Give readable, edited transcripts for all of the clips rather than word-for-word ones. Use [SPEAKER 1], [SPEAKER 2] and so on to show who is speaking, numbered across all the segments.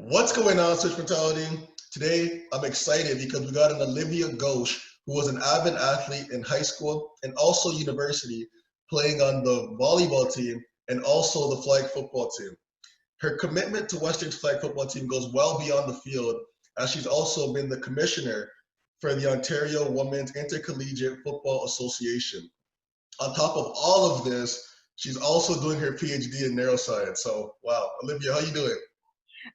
[SPEAKER 1] What's going on, Switch Mentality? Today, I'm excited because we got an Olivia Ghosh, who was an avid athlete in high school and also university, playing on the volleyball team and also the flag football team. Her commitment to Western's flag football team goes well beyond the field, as she's also been the commissioner for the Ontario Women's Intercollegiate Football Association. On top of all of this, she's also doing her PhD in neuroscience. So, wow, Olivia, how you doing?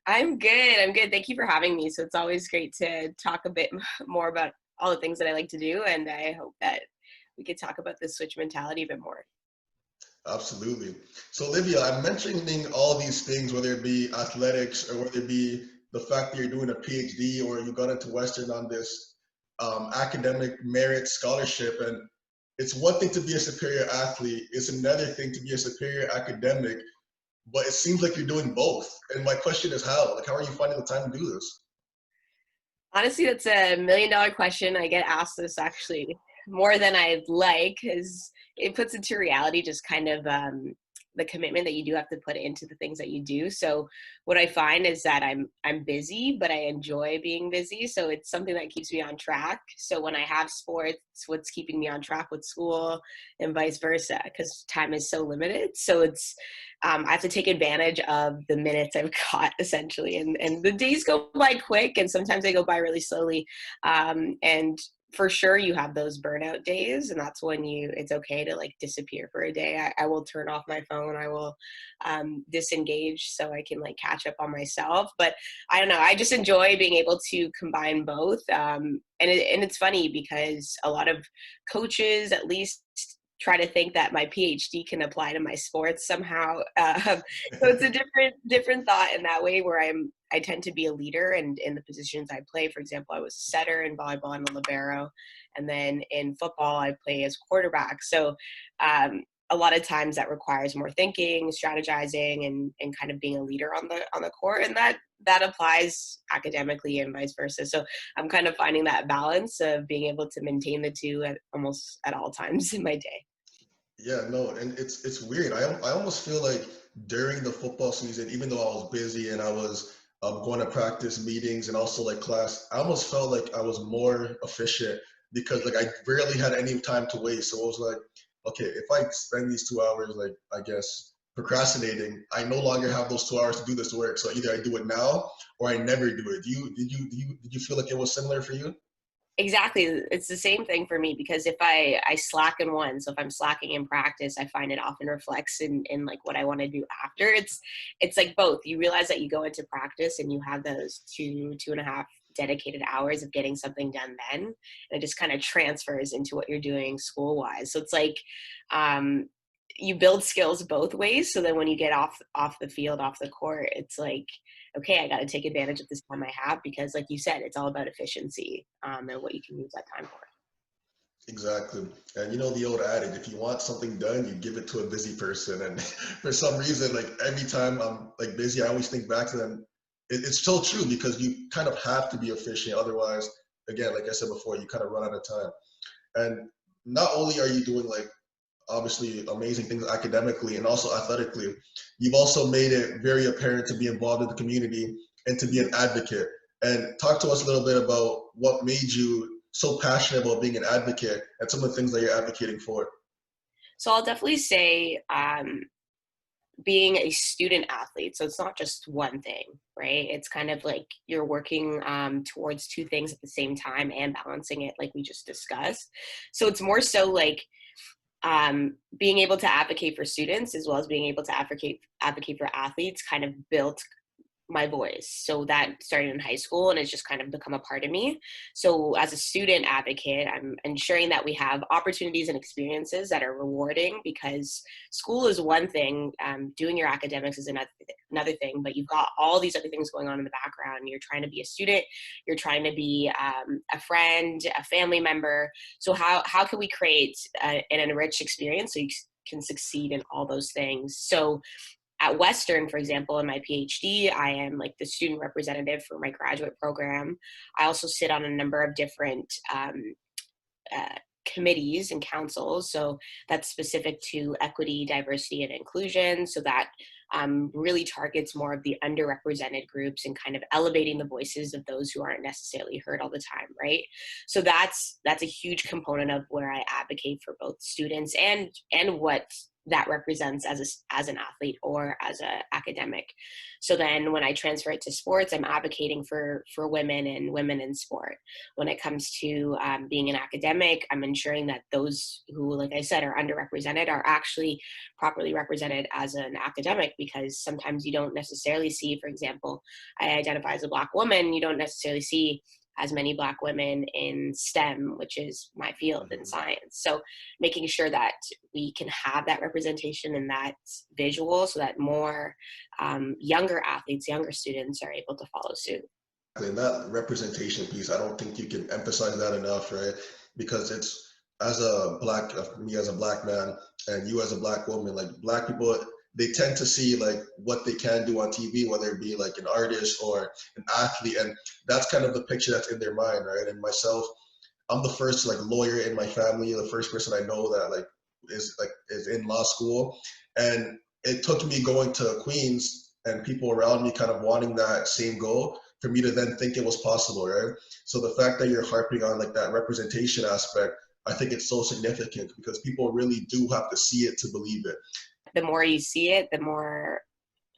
[SPEAKER 2] I'm good. I'm good. Thank you for having me. So it's always great to talk a bit more about all the things that I like to do. And I hope that we could talk about the switch mentality a bit more.
[SPEAKER 1] Absolutely. So, Olivia, I'm mentioning all these things, whether it be athletics or whether it be the fact that you're doing a PhD or you got into Western on this academic merit scholarship. And it's one thing to be a superior athlete, it's another thing to be a superior academic, but it seems like you're doing both. And my question is how? Like, how are you finding the time to do this?
[SPEAKER 2] Honestly, that's $1 million question. I get asked this actually more than I'd like, because it puts into reality just kind of the commitment that you do have to put into the things that you do. So what I find is that I'm busy, but I enjoy being busy. So it's something that keeps me on track. So when I have sports, what's keeping me on track with school and vice versa, because time is so limited. So it's I have to take advantage of the minutes I've got essentially, and the days go by quick, and sometimes they go by really slowly. And for sure you have those burnout days, and that's when it's okay to like disappear for a day. I will turn off my phone. I will disengage so I can like catch up on myself. But I don't know, I just enjoy being able to combine both. And it's funny because a lot of coaches at least try to think that my PhD can apply to my sports somehow. So it's a different thought in that way, where I tend to be a leader, and in the positions I play, for example, I was a setter in volleyball and a libero, and then in football I play as quarterback. So a lot of times that requires more thinking, strategizing, and kind of being a leader on the court, and that applies academically and vice versa. So I'm kind of finding that balance of being able to maintain the two at almost at all times in my day.
[SPEAKER 1] Yeah, no, and it's weird. I almost feel like during the football season, even though I was busy and I was going to practice meetings and also like class, I almost felt like I was more efficient because like I rarely had any time to waste. So it was like, okay, if I spend these 2 hours, like I guess procrastinating, I no longer have those 2 hours to do this work. So either I do it now or I never do it. Did you feel like it was similar for you?
[SPEAKER 2] Exactly. It's the same thing for me, because if I slack in one, so if I'm slacking in practice, I find it often reflects in like what I want to do after. It's like both. You realize that you go into practice and you have those 2.5 dedicated hours of getting something done then, and it just kind of transfers into what you're doing school wise. So it's like um you build skills both ways. So then when you get off the field, off the court, it's like, okay, I got to take advantage of this time I have, because like you said, it's all about efficiency, and what you can use that time for.
[SPEAKER 1] Exactly. And you know the old adage, if you want something done, you give it to a busy person. And for some reason, like every time I'm like busy, I always think back to them. It's so true because you kind of have to be efficient. Otherwise, again, like I said before, you kind of run out of time. And not only are you doing like obviously amazing things academically and also athletically, you've also made it very apparent to be involved in the community and to be an advocate. And talk to us a little bit about what made you so passionate about being an advocate and some of the things that you're advocating for.
[SPEAKER 2] So I'll definitely say being a student athlete. So it's not just one thing, right? It's kind of like you're working towards two things at the same time and balancing it, like we just discussed. So it's more so like being able to advocate for students as well as being able to advocate for athletes kind of built my voice. So that started in high school and it's just kind of become a part of me. So as a student advocate, I'm ensuring that we have opportunities and experiences that are rewarding, because school is one thing, doing your academics is another thing, but you've got all these other things going on in the background. You're trying to be a student, you're trying to be a friend, a family member. So how can we create an enriched experience so you can succeed in all those things? So at Western, for example, in my PhD, I am like the student representative for my graduate program. I also sit on a number of different uh, committees and councils. So that's specific to equity, diversity, and inclusion. So that really targets more of the underrepresented groups and kind of elevating the voices of those who aren't necessarily heard all the time, right? So that's a huge component of where I advocate for both students and what that represents as an athlete or as an academic. So then when I transfer it to sports, I'm advocating for women and women in sport. When it comes to being an academic, I'm ensuring that those who, like I said, are underrepresented are actually properly represented as an academic, because sometimes you don't necessarily see, for example, I identify as a Black woman, you don't necessarily see as many Black women in STEM, which is my field in science. So making sure that we can have that representation and that visual so that more younger athletes, younger students are able to follow suit.
[SPEAKER 1] And that representation piece, I don't think you can emphasize that enough, right? Because it's, as a black, me as a Black man and you as a Black woman, like Black people, they tend to see like what they can do on TV, whether it be like an artist or an athlete, and that's kind of the picture that's in their mind, right? And myself, I'm the first like lawyer in my family, the first person I know that is in law school, and it took me going to Queens and people around me kind of wanting that same goal for me to then think it was possible, right? So the fact that you're harping on like that representation aspect, I think it's so significant because people really do have to see it to believe it.
[SPEAKER 2] The more you see it, the more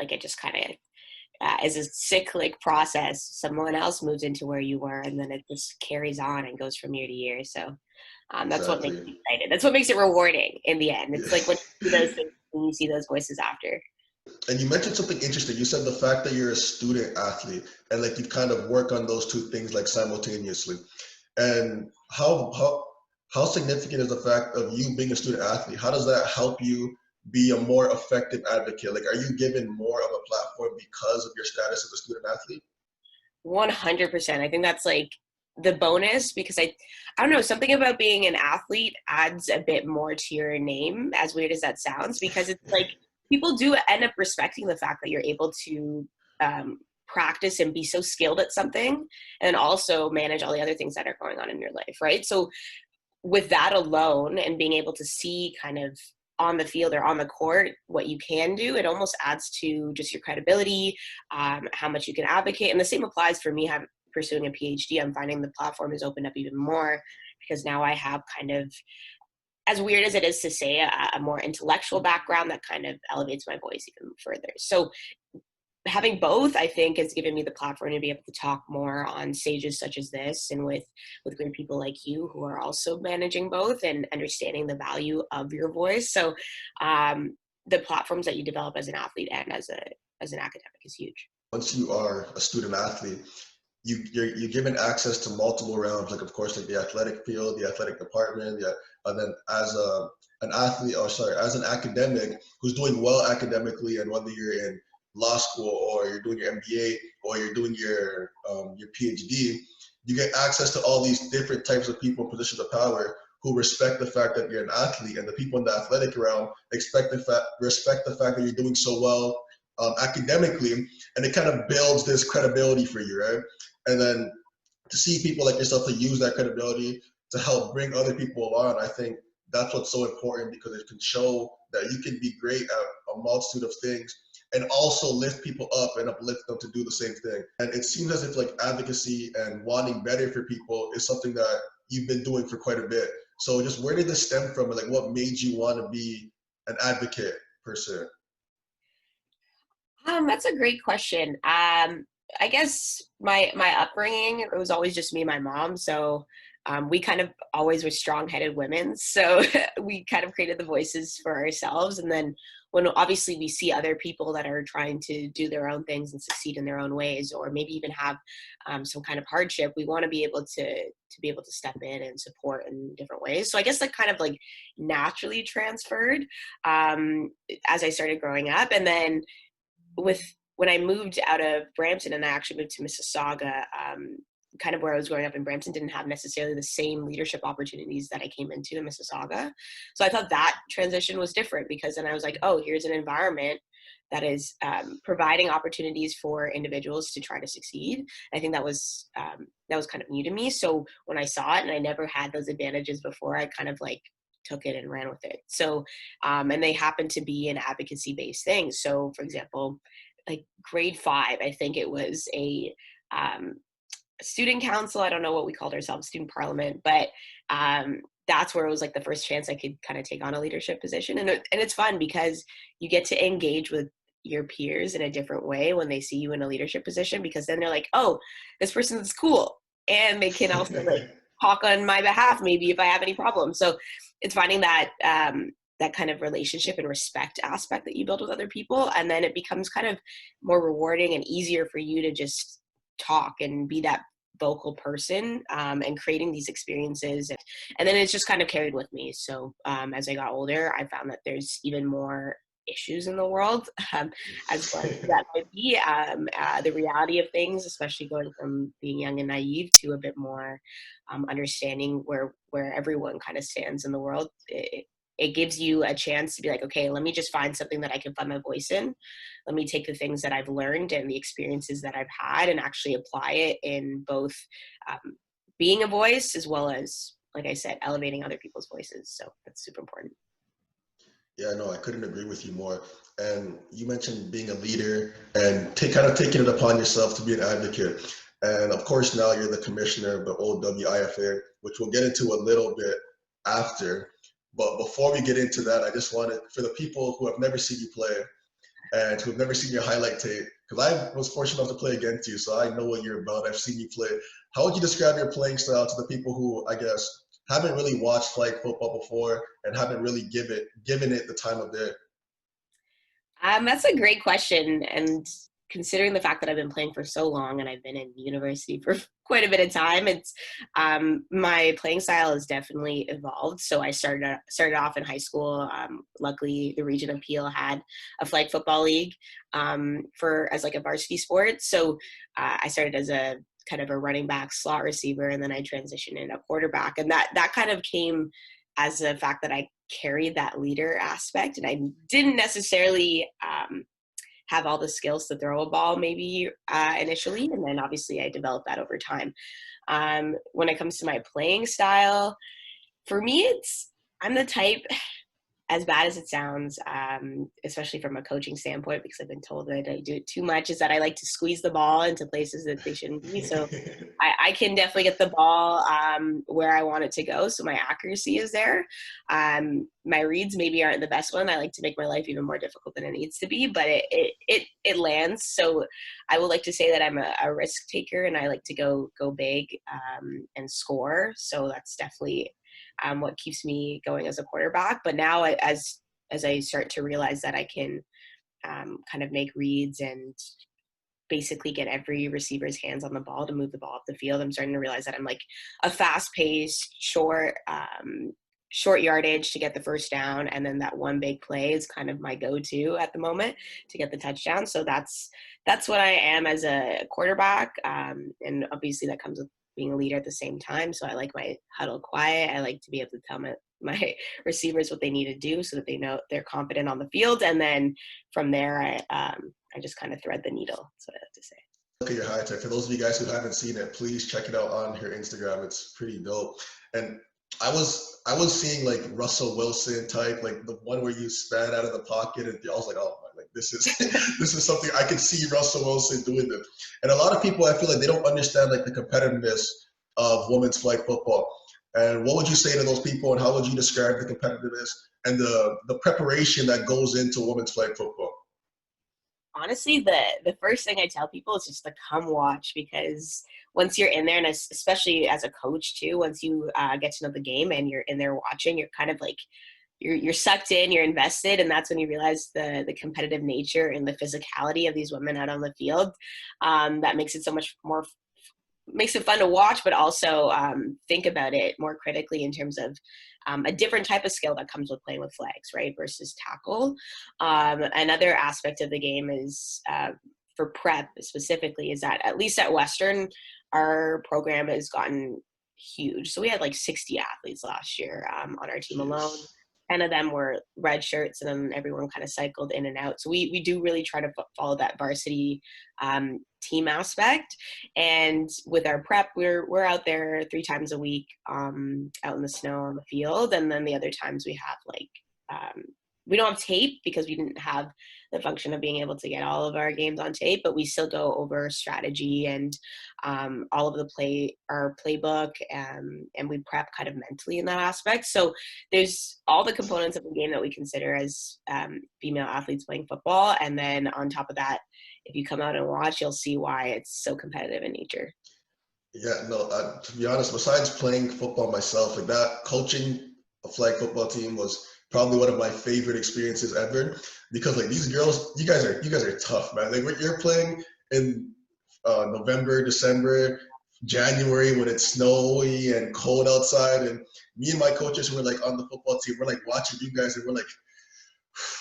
[SPEAKER 2] like it just kind of is a cyclic process. Someone else moves into where you were, and then it just carries on and goes from year to year. So that's what makes me excited. That's what makes it rewarding in the end. It's like when you see those things, when you see those voices after.
[SPEAKER 1] And you mentioned something interesting. You said the fact that you're a student athlete and like you kind of work on those two things like simultaneously. And how significant is the fact of you being a student athlete? How does that help you be a more effective advocate? Like, are you given more of a platform because of your status as a student athlete?
[SPEAKER 2] 100%. I think that's like the bonus, because I don't know, something about being an athlete adds a bit more to your name, as weird as that sounds, because it's like people do end up respecting the fact that you're able to practice and be so skilled at something and also manage all the other things that are going on in your life, right? So with that alone and being able to see kind of on the field or on the court what you can do, it almost adds to just your credibility, how much you can advocate. And the same applies for me pursuing a PhD. I'm finding the platform has opened up even more because now I have kind of, as weird as it is to say, a more intellectual background that kind of elevates my voice even further. So having both, I think, has given me the platform to be able to talk more on stages such as this, and with great people like you who are also managing both and understanding the value of your voice. So the platforms that you develop as an athlete and as an academic is huge.
[SPEAKER 1] Once you are a student athlete, you're given access to multiple realms, like of course like the athletic field, the athletic department, and then as an athlete, or sorry, as an academic who's doing well academically, and whether you're in law school or you're doing your MBA or you're doing your PhD, you get access to all these different types of people in positions of power who respect the fact that you're an athlete, and the people in the athletic realm respect the fact that you're doing so well academically, and it kind of builds this credibility for you, right? And then to see people like yourself to use that credibility to help bring other people along, I think that's what's so important, because it can show that you can be great at a multitude of things and also lift people up and uplift them to do the same thing. And it seems as if like advocacy and wanting better for people is something that you've been doing for quite a bit. So just where did this stem from? Like what made you want to be an advocate per se?
[SPEAKER 2] That's a great question. I guess my upbringing, it was always just me and my mom. So we kind of always were strong-headed women. So we kind of created the voices for ourselves. And then when obviously we see other people that are trying to do their own things and succeed in their own ways, or maybe even have some kind of hardship, we want to be able to step in and support in different ways. So I guess that kind of like naturally transferred as I started growing up. And then when I moved out of Brampton and I actually moved to Mississauga, kind of where I was growing up in Brampton didn't have necessarily the same leadership opportunities that I came into in Mississauga. So I thought that transition was different, because then I was like, oh, here's an environment that is providing opportunities for individuals to try to succeed. I think that was kind of new to me. So when I saw it and I never had those advantages before, I kind of like took it and ran with it. So, and they happen to be an advocacy-based thing. So, for example, like grade 5, I think it was a student council. I don't know what we called ourselves, student parliament, but that's where it was like the first chance I could kind of take on a leadership position. And it's fun because you get to engage with your peers in a different way when they see you in a leadership position, because then they're like, oh, this person's cool. And they can also like talk on my behalf, maybe if I have any problems. So it's finding that, that kind of relationship and respect aspect that you build with other people. And then it becomes kind of more rewarding and easier for you to just talk and be that vocal person, and creating these experiences. And then it's just kind of carried with me. So as I got older, I found that there's even more issues in the world, as far as that might be, the reality of things, especially going from being young and naive to a bit more understanding where everyone kind of stands in the world. It gives you a chance to be like, okay, let me just find something that I can find my voice in. Let me take the things that I've learned and the experiences that I've had and actually apply it in both being a voice as well as, like I said, elevating other people's voices. So that's super important.
[SPEAKER 1] Yeah, no, I couldn't agree with you more. And you mentioned being a leader and kind of taking it upon yourself to be an advocate. And of course, now you're the commissioner of the OWIFA, which we'll get into a little bit after. But before we get into that, I just wanted, for the people who have never seen you play and who have never seen your highlight tape, because I was fortunate enough to play against you, so I know what you're about. I've seen you play. How would you describe your playing style to the people who, I guess, haven't really watched flag football before and haven't really given it the time of day?
[SPEAKER 2] That's a great question. And considering the fact that I've been playing for so long and I've been in university for quite a bit of time, it's my playing style has definitely evolved. So I started off in high school. Luckily, the region of Peel had a flag football league as like a varsity sport. So I started as a kind of a running back slot receiver, and then I transitioned into a quarterback. And that kind of came as the fact that I carried that leader aspect, and I didn't necessarily have all the skills to throw a ball maybe initially, and then obviously I developed that over time. When it comes to my playing style, for me, I'm the type, as bad as it sounds, especially from a coaching standpoint, because I've been told that I do it too much, is that I like to squeeze the ball into places that they shouldn't be. So I can definitely get the ball where I want it to go. So my accuracy is there. My reads maybe aren't the best one. I like to make my life even more difficult than it needs to be, but it lands. So I would like to say that I'm a risk taker, and I like to go big and score. So that's definitely what keeps me going as a quarterback. But now as I start to realize that I can kind of make reads and basically get every receiver's hands on the ball to move the ball up the field, I'm starting to realize that I'm like a fast-paced, short yardage to get the first down, and then that one big play is kind of my go-to at the moment to get the touchdown. So that's what I am as a quarterback, and obviously that comes with being a leader at the same time. So I like my huddle quiet. I like to be able to tell my receivers what they need to do so that they know they're confident on the field. And then from there, I just kind of thread the needle. That's what I have to say.
[SPEAKER 1] Look at your high tech. For those of you guys who haven't seen it, please check it out on her Instagram. It's pretty dope. And I was seeing like Russell Wilson type, like the one where you span out of the pocket, and I was like, oh my, like this is this is something I could see Russell Wilson doing this. And a lot of people, I feel like they don't understand like the competitiveness of women's flag football. And what would you say to those people, and how would you describe the competitiveness and the preparation that goes into women's flag football?
[SPEAKER 2] Honestly, the first thing I tell people is just to come watch, because once you're in there, and especially as a coach too, once you get to know the game and you're in there watching, you're kind of like you're sucked in, you're invested, and that's when you realize the competitive nature and the physicality of these women out on the field. That makes it so much more, makes it fun to watch, but also think about it more critically in terms of a different type of skill that comes with playing with flags, right, versus tackle. Another aspect of the game is for prep specifically is that at least at Western, our program has gotten huge. So we had like 60 athletes last year on our team alone. 10 of them were red shirts, and then everyone kind of cycled in and out. So we do really try to follow that varsity team aspect. And with our prep, we're out there 3 times a week, out in the snow on the field. And then the other times we have we don't have tape because we didn't have the function of being able to get all of our games on tape, but we still go over strategy and all of our playbook, and we prep kind of mentally in that aspect. So there's all the components of the game that we consider as female athletes playing football. And then on top of that, if you come out and watch, you'll see why it's so competitive in nature.
[SPEAKER 1] Yeah, no, to be honest, besides playing football myself, like that, coaching a flag football team was probably one of my favorite experiences ever, because like these girls, you guys are tough, man. Like you're playing in November, December, January when it's snowy and cold outside, and me and my coaches were like on the football team, we're like watching you guys, and we're like,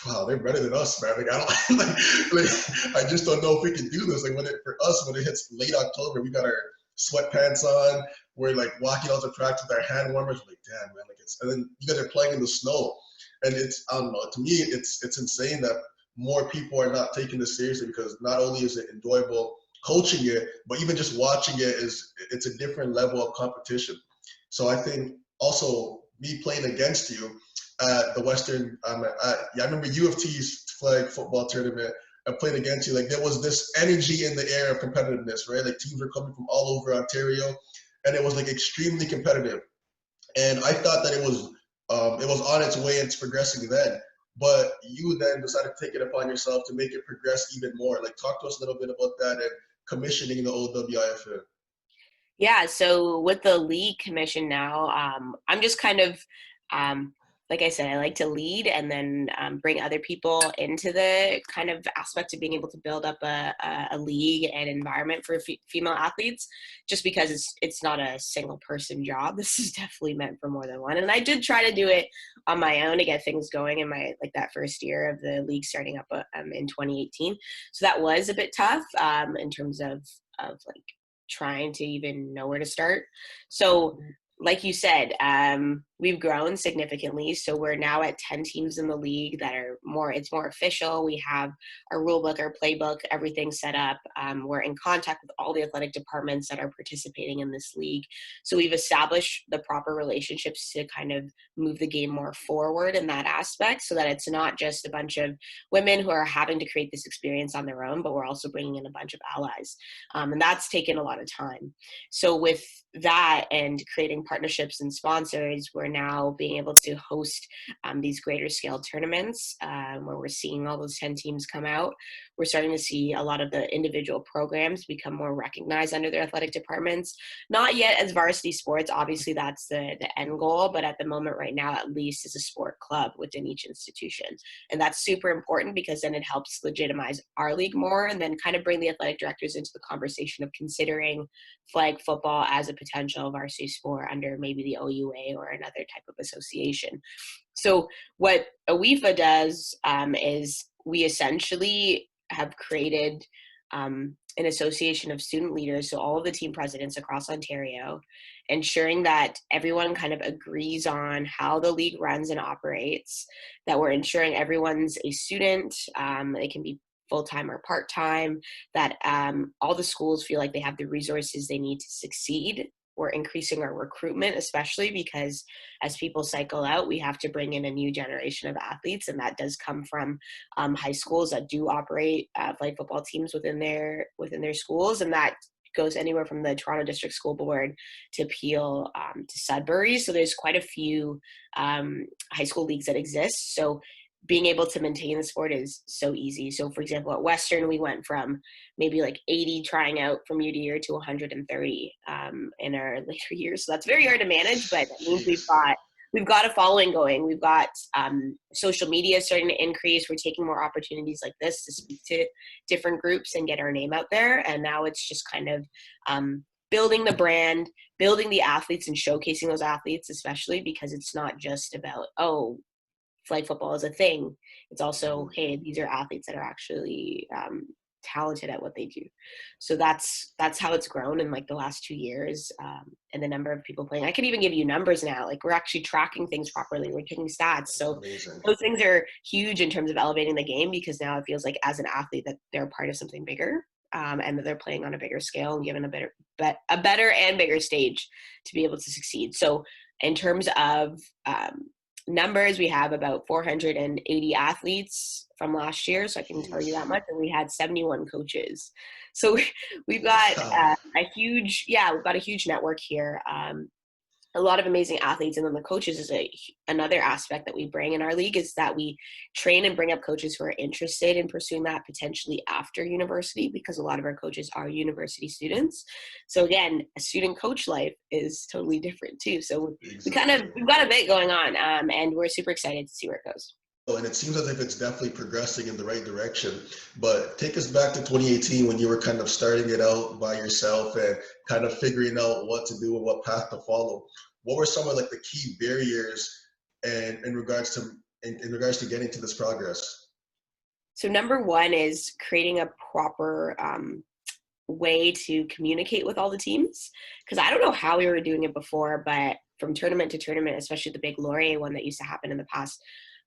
[SPEAKER 1] wow, they're better than us, man. Like I don't, I just don't know if we can do this. Like for us, when it hits late October, we got our sweatpants on. We're like walking out to practice with our hand warmers. We're like, damn, man, like and then you guys are playing in the snow, and it's, I don't know. To me, it's insane that more people are not taking this seriously, because not only is it enjoyable coaching it, but even just watching it's a different level of competition. So I think also me playing against you at the Western, I remember U of T's flag football tournament. I played against you. Like there was this energy in the air of competitiveness, right? Like teams were coming from all over Ontario, and it was like extremely competitive. And I thought that it was on its way and it's progressing then. But you then decided to take it upon yourself to make it progress even more. Like talk to us a little bit about that and commissioning the OWIFA.
[SPEAKER 2] Yeah, so with the league commission now, I'm just kind of, like I said, I like to lead and then bring other people into the kind of aspect of being able to build up a league and environment for female athletes, just because it's not a single person job. This is definitely meant for more than one. And I did try to do it on my own to get things going in my, like that first year of the league starting up in 2018. So that was a bit tough in terms of like trying to even know where to start. So like you said, we've grown significantly. So we're now at 10 teams in the league that are it's more official. We have our rule book, our playbook, everything set up. We're in contact with all the athletic departments that are participating in this league. So we've established the proper relationships to kind of move the game more forward in that aspect, so that it's not just a bunch of women who are having to create this experience on their own, but we're also bringing in a bunch of allies. And that's taken a lot of time. So with that and creating partnerships and sponsors, we're now being able to host these greater scale tournaments where we're seeing all those 10 teams come out. We're starting to see a lot of the individual programs become more recognized under their athletic departments. Not yet as varsity sports, obviously that's the end goal, but at the moment right now, at least as a sport club within each institution. And that's super important, because then it helps legitimize our league more, and then kind of bring the athletic directors into the conversation of considering flag football as a potential varsity sport under maybe the OUA or another type of association. So what OWIFA does is we essentially have created an association of student leaders, so all of the team presidents across Ontario, ensuring that everyone kind of agrees on how the league runs and operates, that we're ensuring everyone's a student, they can be full-time or part-time, that all the schools feel like they have the resources they need to succeed. We're increasing our recruitment, especially because as people cycle out, we have to bring in a new generation of athletes, and that does come from high schools that do operate flag football teams within their schools, and that goes anywhere from the Toronto District School Board to Peel to Sudbury. So there's quite a few high school leagues that exist. So being able to maintain the sport is so easy. So for example, at Western, we went from maybe like 80 trying out from year to year to 130 in our later years. So that's very hard to manage, but that means we've got a following going. We've got social media starting to increase. We're taking more opportunities like this to speak to different groups and get our name out there. And now it's just kind of building the brand, building the athletes and showcasing those athletes, especially because it's not just about, flag football is a thing. It's also, hey, these are athletes that are actually talented at what they do. So that's how it's grown in like the last 2 years, and the number of people playing. I can even give you numbers now. Like we're actually tracking things properly. We're taking stats. So
[SPEAKER 1] Amazing.
[SPEAKER 2] those things are huge in terms of elevating the game, because now it feels like as an athlete that they're part of something bigger, and that they're playing on a bigger scale and given a better and bigger stage to be able to succeed. So in terms of numbers, we have about 480 athletes from last year, so I can tell you that much. And we had 71 coaches, so we've got
[SPEAKER 1] Wow.
[SPEAKER 2] we've got a huge network here. A lot of amazing athletes, and then the coaches is another aspect that we bring in our league, is that we train and bring up coaches who are interested in pursuing that potentially after university, because a lot of our coaches are university students. So again, a student coach life is totally different too. So we've got
[SPEAKER 1] Exactly.
[SPEAKER 2] a bit going on, and we're super excited to see where it goes.
[SPEAKER 1] Oh, and it seems as if it's definitely progressing in the right direction. But take us back to 2018 when you were kind of starting it out by yourself and kind of figuring out what to do and what path to follow. What were some of like the key barriers and in regards to getting to this progress?
[SPEAKER 2] So number one is creating a proper way to communicate with all the teams, because I don't know how we were doing it before, but from tournament to tournament, especially the big Laurier one that used to happen in the past,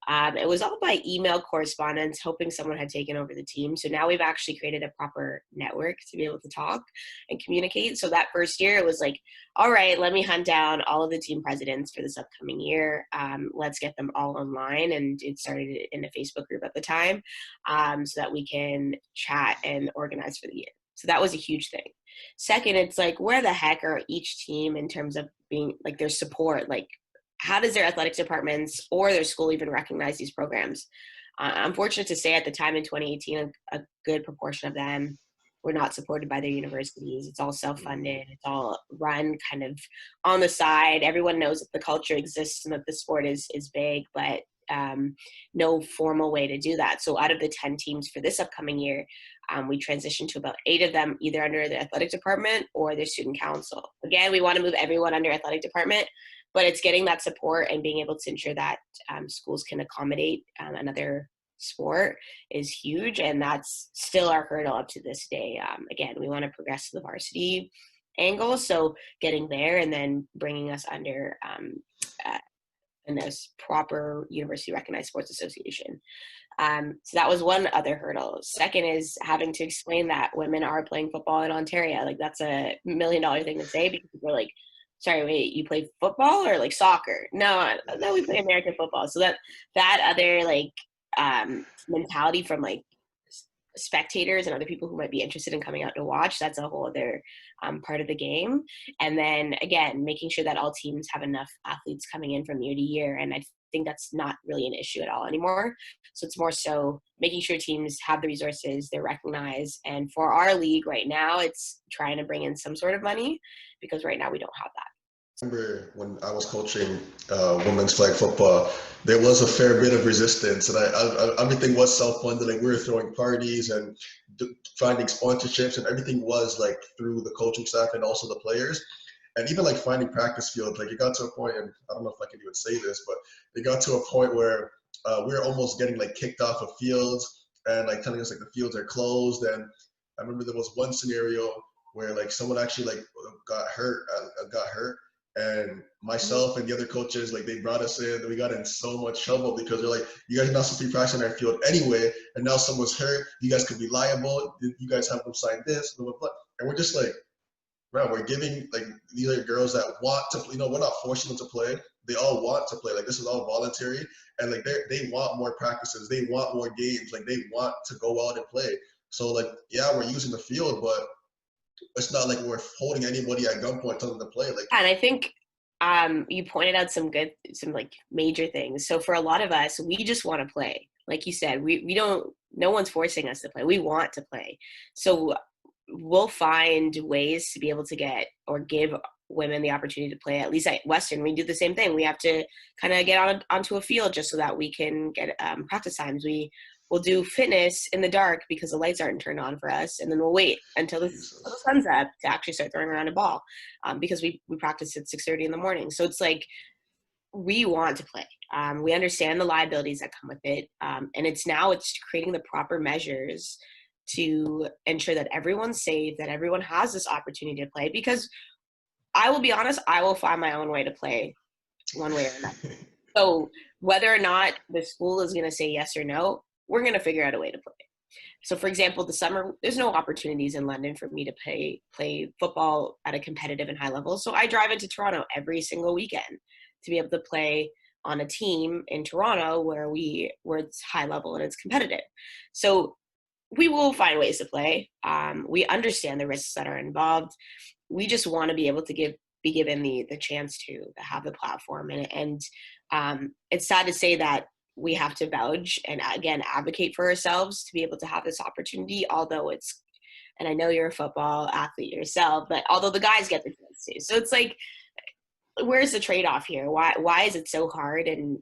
[SPEAKER 2] it was all by email correspondence, hoping someone had taken over the team. So now we've actually created a proper network to be able to talk and communicate. So that first year, it was like, all right, let me hunt down all of the team presidents for this upcoming year. Let's get them all online. And it started in a Facebook group at the time, so that we can chat and organize for the year. So that was a huge thing. Second, it's like, where the heck are each team in terms of being like their support? Like, how does their athletics departments or their school even recognize these programs? I'm fortunate to say at the time in 2018, a good proportion of them were not supported by their universities. It's all self-funded. It's all run kind of on the side. Everyone knows that the culture exists and that the sport is big, but no formal way to do that. So out of the 10 teams for this upcoming year, we transitioned to about 8 of them either under the athletic department or their student council. Again, we want to move everyone under athletic department, but it's getting that support and being able to ensure that schools can accommodate another sport is huge. And that's still our hurdle up to this day. Again, we want to progress to the varsity angle. So getting there and then bringing us under in this proper university recognized sports association. So that was one other hurdle. Second is having to explain that women are playing football in Ontario. Like that's $1 million thing to say, because people are like, sorry, wait, you play football or like soccer? No, we play American football. So that other like mentality from like spectators and other people who might be interested in coming out to watch, that's a whole other part of the game. And then again, making sure that all teams have enough athletes coming in from year to year. And I think that's not really an issue at all anymore. So it's more so making sure teams have the resources, they're recognized. And for our league right now, it's trying to bring in some sort of money, because right now we don't have that.
[SPEAKER 1] Remember when I was coaching women's flag football, there was a fair bit of resistance, and everything was self-funded. Like we were throwing parties and finding sponsorships, and everything was like through the coaching staff and also the players. And even like finding practice fields, like it got to a point, and I don't know if I can even say this, but it got to a point where we were almost getting like kicked off of fields and like telling us like the fields are closed. And I remember there was one scenario where like someone actually like got hurt, and myself and the other coaches, like they brought us in and we got in so much trouble because they're like, you guys are not supposed to be practicing our field anyway, and now someone's hurt, you guys could be liable, you guys have them sign this, blah, blah, blah. And we're just like, right, we're giving like these are girls that want to, we're not forcing them to play. They all want to play. Like this is all voluntary, and like they want more practices. They want more games. Like they want to go out and play. So like, yeah, we're using the field, but it's not like we're holding anybody at gunpoint telling them to play. Like,
[SPEAKER 2] And I think you pointed out some like major things. So for a lot of us, we just want to play. Like you said, we don't, no one's forcing us to play. We want to play. So we'll find ways to be able to get or give women the opportunity to play. At least at Western, we do the same thing. We have to kind of get onto a field just so that we can get practice times. We'll do fitness in the dark because the lights aren't turned on for us, and then we'll wait until the sun's up to actually start throwing around a ball, because we practice at 6:30 in the morning. So it's like we want to play. We understand the liabilities that come with it, and it's creating the proper measures to ensure that everyone's safe, that everyone has this opportunity to play. Because I will be honest, I will find my own way to play one way or another. So whether or not the school is going to say yes or no, we're going to figure out a way to play. So for example, the summer, there's no opportunities in London for me to play football at a competitive and high level. So I drive into Toronto every single weekend to be able to play on a team in Toronto where it's high level and it's competitive. So we will find ways to play. We understand the risks that are involved. We just want to be able to be given the chance to have the platform. And it's sad to say that we have to vouch and, again, advocate for ourselves to be able to have this opportunity, although and I know you're a football athlete yourself, but although the guys get the chance to. So it's like, where's the trade-off here? Why is it so hard? And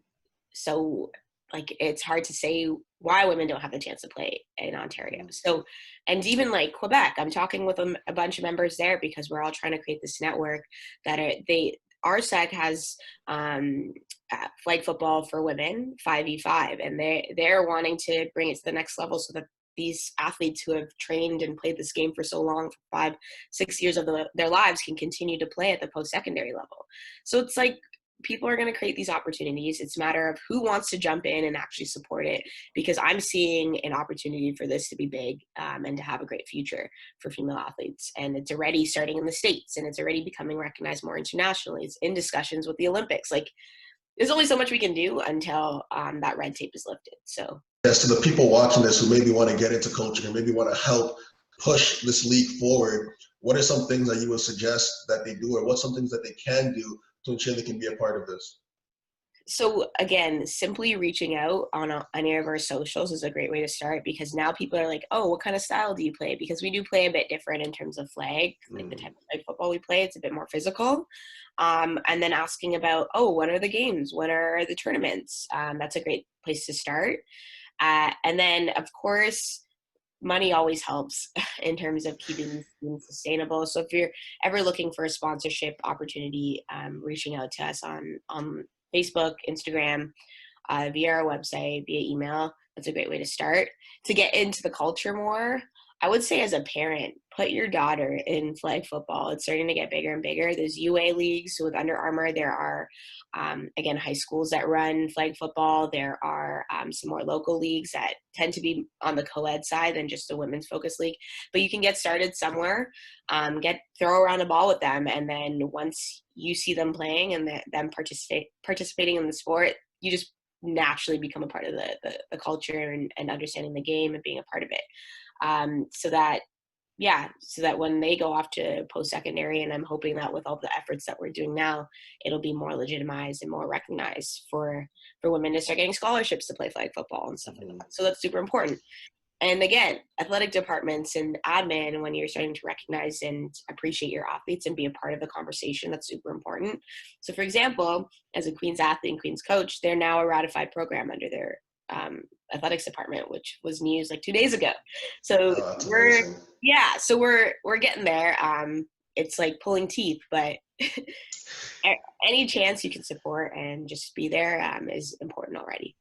[SPEAKER 2] so, like, it's hard to say why women don't have the chance to play in Ontario. So, and even like Quebec, I'm talking with a bunch of members there because we're all trying to create this network that RSEC has flag football for women, 5v5, and they're wanting to bring it to the next level so that these athletes who have trained and played this game for so long, for 5-6 years of their lives, can continue to play at the post-secondary level. So it's like, people are going to create these opportunities. It's a matter of who wants to jump in and actually support it, because I'm seeing an opportunity for this to be big and to have a great future for female athletes. And it's already starting in the States, and it's already becoming recognized more internationally. It's in discussions with the Olympics. Like, there's only so much we can do until that red tape is lifted. So
[SPEAKER 1] yes, to the people watching this who maybe want to get into coaching and maybe want to help push this league forward, what are some things that you would suggest that they do, or what's some things that they can do to ensure they can be a part of this?
[SPEAKER 2] So again, simply reaching out on any of our socials is a great way to start, because now people are like, oh, what kind of style do you play? Because we do play a bit different in terms of flag, like the type of flag football we play, it's a bit more physical. And then asking about, oh, when are the games? When are the tournaments? That's a great place to start. And then, of course, money always helps in terms of keeping these teams sustainable. So if you're ever looking for a sponsorship opportunity, reaching out to us on Facebook, Instagram, via our website, via email, that's a great way to start. To get into the culture more, I would say as a parent, put your daughter in flag football. It's starting to get bigger and bigger. There's UA leagues. So with Under Armour, there are, again, high schools that run flag football. There are some more local leagues that tend to be on the co-ed side than just the women's focus league. But you can get started somewhere, throw around a ball with them. And then once you see them playing and them participating in the sport, you just naturally become a part of the culture and understanding the game and being a part of it. So that when they go off to post-secondary, and I'm hoping that with all the efforts that we're doing now, it'll be more legitimized and more recognized for women to start getting scholarships to play flag football and stuff like that. So that's super important. And again, athletic departments and admin, when you're starting to recognize and appreciate your athletes and be a part of the conversation, that's super important. So for example, as a Queen's athlete and Queen's coach, they're now a ratified program under their athletics department, which was news like 2 days ago. So we're getting there. It's like pulling teeth, but any chance you can support and just be there is important already.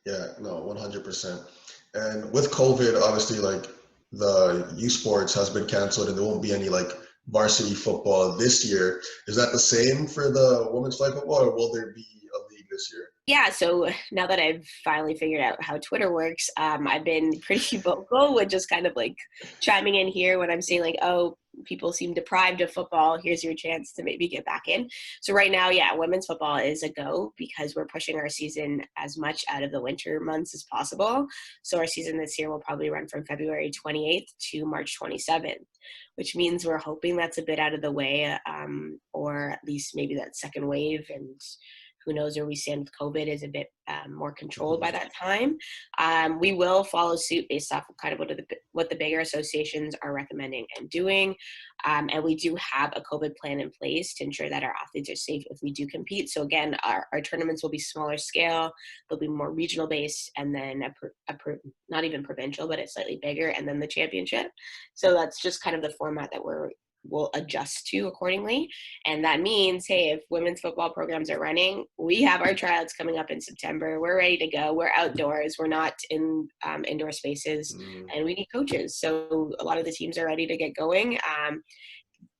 [SPEAKER 1] Yeah, no, 100%. And with COVID, obviously, like, the youth sports has been canceled and there won't be any like varsity football this year. Is that the same for the women's flag football, or will there be a league this year?
[SPEAKER 2] Yeah, so now that I've finally figured out how Twitter works, I've been pretty vocal with just kind of like chiming in here when I'm saying like, oh, people seem deprived of football. Here's your chance to maybe get back in. So right now, yeah, women's football is a go because we're pushing our season as much out of the winter months as possible. So our season this year will probably run from February 28th to March 27th, which means we're hoping that's a bit out of the way, or at least maybe that second wave, and who knows where we stand with COVID is a bit more controlled by that time. We will follow suit based off of kind of what the bigger associations are recommending and doing. And we do have a COVID plan in place to ensure that our athletes are safe if we do compete. So again, our tournaments will be smaller scale, they'll be more regional based, and then not even provincial, but it's slightly bigger, and then the championship. So that's just kind of the format that we're will adjust to accordingly. And that means, hey, if women's football programs are running, we have our tryouts coming up in September. We're ready to go. We're outdoors. We're not in indoor spaces, and we need coaches. So a lot of the teams are ready to get going.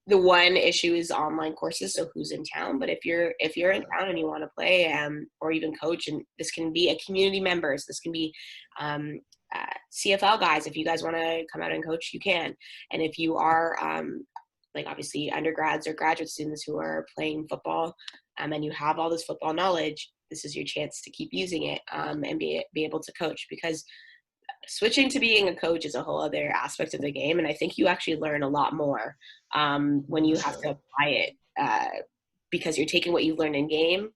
[SPEAKER 2] The one issue is online courses, so who's in town. But if you're in town and you want to play or even coach, and this can be a community members, this can be CFL guys. If you guys want to come out and coach, you can. And if you are like obviously undergrads or graduate students who are playing football and you have all this football knowledge, this is your chance to keep using it and be able to coach, because switching to being a coach is a whole other aspect of the game. And I think you actually learn a lot more when you have to apply it because you're taking what you've learned in game,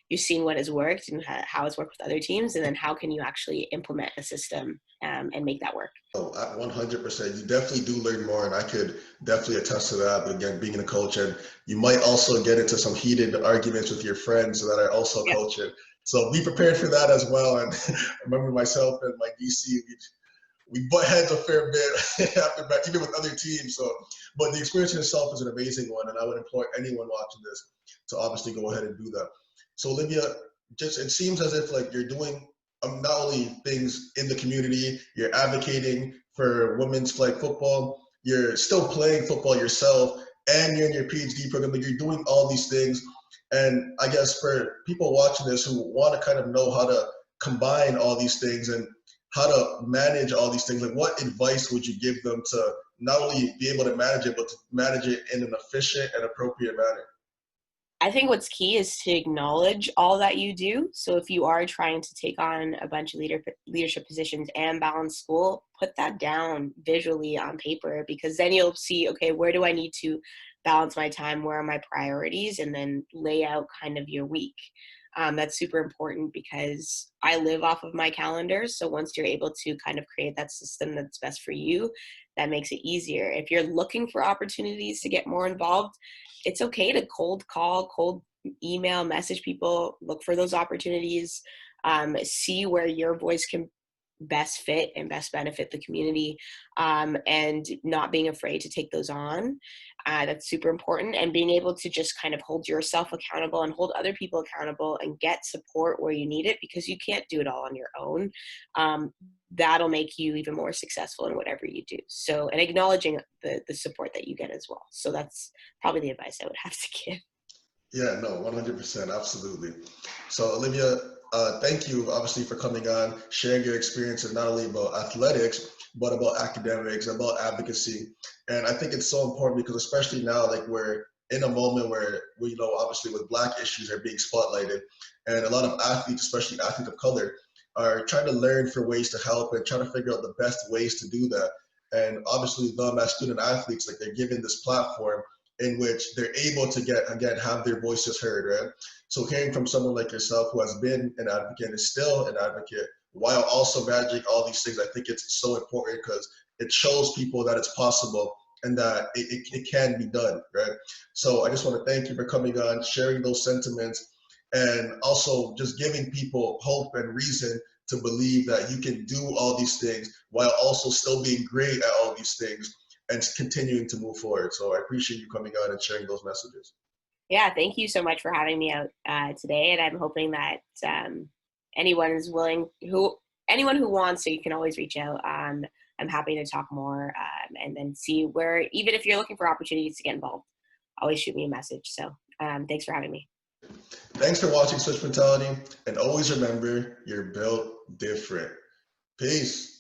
[SPEAKER 2] you're seeing what has worked and how it's worked with other teams, and then how can you actually implement a system and make that work.
[SPEAKER 1] Oh, 100%. You definitely do learn more, and I could definitely attest to that. But again, being a coach, and you might also get into some heated arguments with your friends that are also coaching. So be prepared for that as well. And I remember myself and my DC, we butt heads a fair bit after back, even with other teams. So, but the experience in itself is an amazing one, and I would implore anyone watching this to obviously go ahead and do that. So Olivia, just it seems as if like you're doing not only things in the community, you're advocating for women's flag football, you're still playing football yourself, and you're in your PhD program, but you're doing all these things. And I guess for people watching this who want to kind of know how to combine all these things and how to manage all these things, like what advice would you give them to not only be able to manage it, but to manage it in an efficient and appropriate manner?
[SPEAKER 2] I think what's key is to acknowledge all that you do. So if you are trying to take on a bunch of leadership positions and balance school, put that down visually on paper, because then you'll see, okay, where do I need to balance my time? Where are my priorities? And then lay out kind of your week. That's super important because I live off of my calendar. So once you're able to kind of create that system that's best for you, that makes it easier. If you're looking for opportunities to get more involved, it's okay to cold call, cold email, message people, look for those opportunities, see where your voice can best fit and best benefit the community, and not being afraid to take those on. That's super important. And being able to just kind of hold yourself accountable and hold other people accountable and get support where you need it, because you can't do it all on your own. That'll make you even more successful in whatever you do. So, and acknowledging the support that you get as well. So that's probably the advice I would have to give.
[SPEAKER 1] Yeah, no, 100%, absolutely. So Olivia, thank you obviously for coming on, sharing your experiences not only about athletics, but about academics, about advocacy. And I think it's so important because especially now, like we're in a moment where we know obviously with Black issues are being spotlighted, and a lot of athletes, especially athletes of color, are trying to learn for ways to help and trying to figure out the best ways to do that. And obviously them as student athletes, like they're given this platform in which they're able to get, again, have their voices heard, right? So hearing from someone like yourself who has been an advocate and is still an advocate while also managing all these things, I think it's so important because it shows people that it's possible and that it can be done, right? So I just want to thank you for coming on, sharing those sentiments, and also just giving people hope and reason to believe that you can do all these things while also still being great at all these things and continuing to move forward. So I appreciate you coming on and sharing those messages.
[SPEAKER 2] Yeah, thank you so much for having me out today. And I'm hoping that anyone who wants to, you can always reach out. I'm happy to talk more and then see where, even if you're looking for opportunities to get involved, always shoot me a message. So thanks for having me.
[SPEAKER 1] Thanks for watching Switch Mentality, and always remember, you're built different. Peace.